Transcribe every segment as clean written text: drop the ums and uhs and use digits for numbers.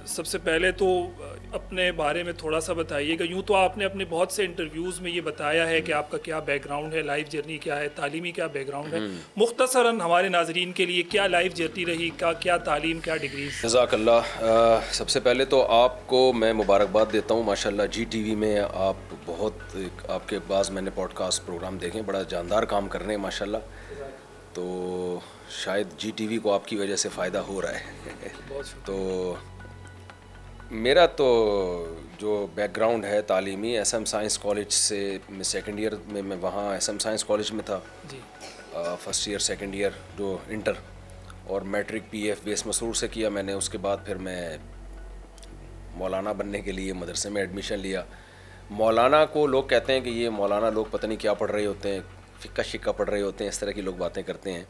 سب سے پہلے تو اپنے بارے میں تھوڑا سا بتائیے گا. یوں تو آپ نے اپنے بہت سے انٹرویوز میں یہ بتایا ہے کہ آپ کا کیا بیک گراؤنڈ ہے, لائف جرنی کیا ہے, تعلیمی کیا بیک گراؤنڈ ہے. مختصراً ہمارے ناظرین کے لیے کیا لائف جرنی رہی, کیا تعلیم, کیا ڈگریز؟ جزاک اللہ. سب سے پہلے تو آپ کو میں مبارکباد دیتا ہوں. ماشاءاللہ جی ٹی وی میں آپ بہت, آپ کے بعض میں نے پوڈ کاسٹ پروگرام دیکھیں, بڑا جاندار کام کر رہے ہیں ماشاءاللہ. تو شاید جی ٹی وی کو آپ کی وجہ سے فائدہ ہو رہا ہے. تو میرا تو جو بیک گراؤنڈ ہے تعلیمی, ایس ایم سائنس کالج سے میں سیکنڈ ایئر میں وہاں ایس ایم سائنس کالج میں تھا, فرسٹ ایئر سیکنڈ ایئر جو انٹر, اور میٹرک پی ایف بیس مسرور سے کیا میں نے. اس کے بعد پھر میں مولانا بننے کے لیے مدرسے میں ایڈمیشن لیا. مولانا کو لوگ کہتے ہیں کہ یہ مولانا لوگ پتہ نہیں کیا پڑھ رہے ہوتے ہیں, فقہ شقہ پڑھ رہے ہوتے ہیں, اس طرح کی لوگ باتیں کرتے ہیں.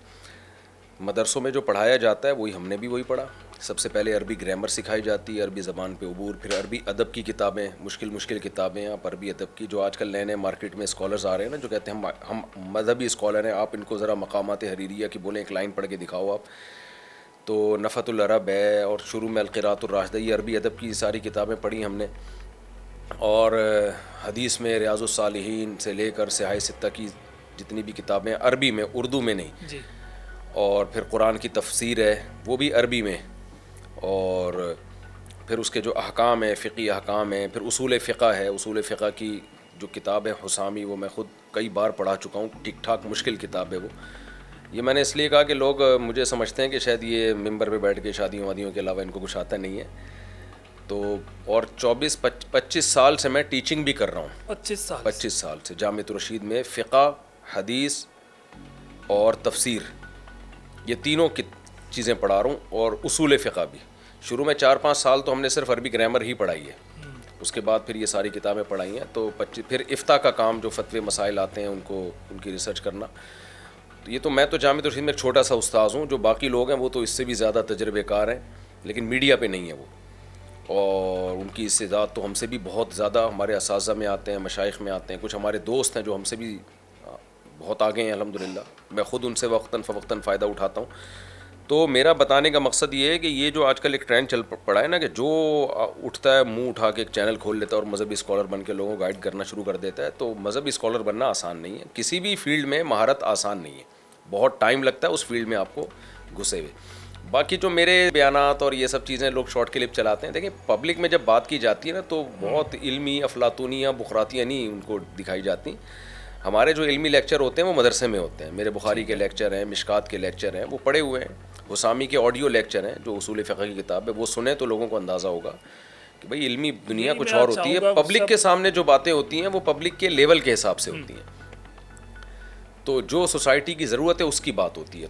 مدرسوں میں جو پڑھایا جاتا ہے وہی ہم نے بھی وہی پڑھا. سب سے پہلے عربی گرامر سکھائی جاتی ہے, عربی زبان پہ عبور, پھر عربی ادب کی کتابیں, مشکل کتابیں. آپ عربی ادب کی جو آج کل نئے مارکیٹ میں اسکالرز آ رہے ہیں نا, جو کہتے ہیں ہم مذہبی اسکالر ہیں, آپ ان کو ذرا مقامات حریریہ کی بولیں, ایک لائن پڑھ کے دکھاؤ آپ. تو نفحۃ العرب ہے, اور شروع میں القراءۃ الراشدہ, یہ عربی ادب کی ساری کتابیں پڑھی ہم نے. اور حدیث میں ریاض الصالحین سے لے کر صحاح ستہ کی جتنی بھی کتابیں عربی میں, اردو میں نہیں. اور پھر قرآن کی تفسیر ہے وہ بھی عربی میں, اور پھر اس کے جو احکام ہیں, فقہی احکام ہیں. پھر اصول فقہ ہے, اصول فقہ کی جو کتاب ہے حسامی, وہ میں خود کئی بار پڑھا چکا ہوں, ٹھیک ٹھاک مشکل کتاب ہے وہ. یہ میں نے اس لیے کہا کہ لوگ مجھے سمجھتے ہیں کہ شاید یہ ممبر پہ بیٹھ کے شادیوں وادیوں کے علاوہ ان کو کچھ آتا نہیں ہے. تو اور 25 سال سے میں ٹیچنگ بھی کر رہا ہوں. 25 سال سے جامعۃ الرشید میں فقہ, حدیث اور تفسیر, یہ تینوں کی چیزیں پڑھا رہا ہوں. اور اصول فقہ بھی شروع میں 4-5 سال تو ہم نے صرف عربی گرامر ہی پڑھائی ہے, اس کے بعد پھر یہ ساری کتابیں پڑھائی ہیں. تو پھر افتاء کا کام, جو فتوے مسائل آتے ہیں ان کی ریسرچ کرنا. یہ تو میں تو جامعۃ الرشید میں ایک چھوٹا سا استاذ ہوں, جو باقی لوگ ہیں وہ تو اس سے بھی زیادہ تجربے کار ہیں, لیکن میڈیا پہ نہیں ہے وہ. اور ان کی استعداد تو ہم سے بھی بہت زیادہ, ہمارے اساتذہ میں آتے ہیں, مشائخ میں آتے ہیں. کچھ ہمارے دوست ہیں جو ہم سے بھی بہت آگے ہیں الحمدللہ. میں خود ان سے وقتاً فوقتاً فائدہ اٹھاتا ہوں. تو میرا بتانے کا مقصد یہ ہے کہ یہ جو آج کل ایک ٹرینڈ چل پڑا ہے نا, کہ جو اٹھتا ہے منہ اٹھا کے ایک چینل کھول لیتا ہے اور مذہبی اسکالر بن کے لوگوں کو گائیڈ کرنا شروع کر دیتا ہے. تو مذہبی اسکالر بننا آسان نہیں ہے, کسی بھی فیلڈ میں مہارت آسان نہیں ہے, بہت ٹائم لگتا ہے اس فیلڈ میں آپ کو گھسے ہوئے. باقی جو میرے بیانات اور یہ سب چیزیں لوگ شارٹ کلپ چلاتے ہیں, دیکھیں پبلک میں جب بات کی جاتی ہے نا تو بہت علمی افلاطونیاں بخراتیاں نہیں ان کو دکھائی جاتی. ہمارے جو علمی لیکچر ہوتے ہیں وہ مدرسے میں ہوتے ہیں. میرے بخاری کے لیکچر ہیں, مشکات کے لیکچر ہیں, وہ پڑھے ہوئے ہیں. حسامی کے آڈیو لیکچر ہیں جو اصول فقہ کی کتاب ہے, وہ سنیں تو لوگوں کو اندازہ ہوگا کہ بھئی علمی دنیا کچھ اور ہوتی ہے. پبلک کے سامنے جو باتیں ہوتی ہیں وہ پبلک کے لیول کے حساب سے ہوتی ہیں, تو جو سوسائٹی کی ضرورت ہے اس کی بات ہوتی ہے.